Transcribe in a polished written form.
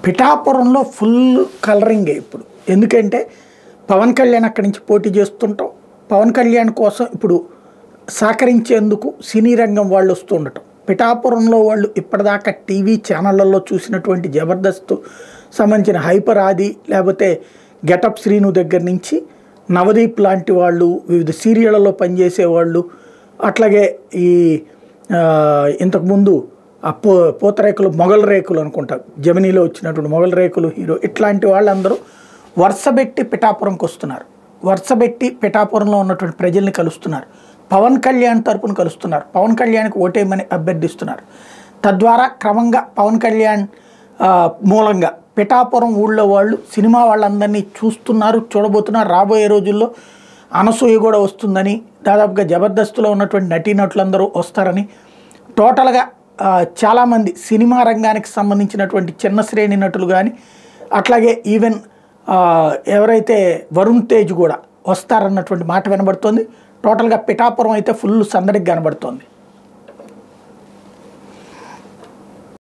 పిఠాపురంలో ఫుల్ కలరింగే ఇప్పుడు. ఎందుకంటే పవన్ కళ్యాణ్ అక్కడి నుంచి పోటీ చేస్తుంటాం. పవన్ కళ్యాణ్ కోసం ఇప్పుడు సహకరించేందుకు సినీ రంగం వాళ్ళు వస్తూ ఉండటం. పిఠాపురంలో వాళ్ళు ఇప్పటిదాకా టీవీ ఛానళ్ళల్లో చూసినటువంటి జబర్దస్త్ సంబంధించిన హైపర్ ఆది, లేకపోతే గెటప్ శ్రీను దగ్గర నుంచి నవదీప్ లాంటి వాళ్ళు, వివిధ సీరియళ్లలో పనిచేసేవాళ్ళు, అట్లాగే ఈ ఇంతకుముందు పూతరేకులు మొగల్ రేకులు అనుకుంటా, జమినీలో వచ్చినటువంటి మొగల్ రేకులు హీరో, ఇట్లాంటి వాళ్ళందరూ వరుసబెట్టి పిఠాపురంకి వస్తున్నారు. వరుసబెట్టి పిఠాపురంలో ఉన్నటువంటి ప్రజల్ని కలుస్తున్నారు. పవన్ కళ్యాణ్ తరపున కలుస్తున్నారు. పవన్ కళ్యాణ్కి ఓటేయమని అభ్యర్థిస్తున్నారు. తద్వారా క్రమంగా పవన్ కళ్యాణ్ మూలంగా పిఠాపురం ఊళ్ళో వాళ్ళు సినిమా వాళ్ళందరినీ చూస్తున్నారు, చూడబోతున్నారు. రాబోయే రోజుల్లో అనసూయ కూడా వస్తుందని, దాదాపుగా జబర్దస్త్లో ఉన్నటువంటి నటీనటులందరూ వస్తారని, టోటల్గా చాలామంది సినిమా రంగానికి సంబంధించినటువంటి చిన్న శ్రేణి నటులు కానీ, అట్లాగే ఈవెన్ ఎవరైతే వరుణ్ తేజ్ కూడా వస్తారన్నటువంటి మాట వినబడుతోంది. టోటల్గా పిఠాపురం అయితే ఫుల్ సందడికి కనబడుతోంది.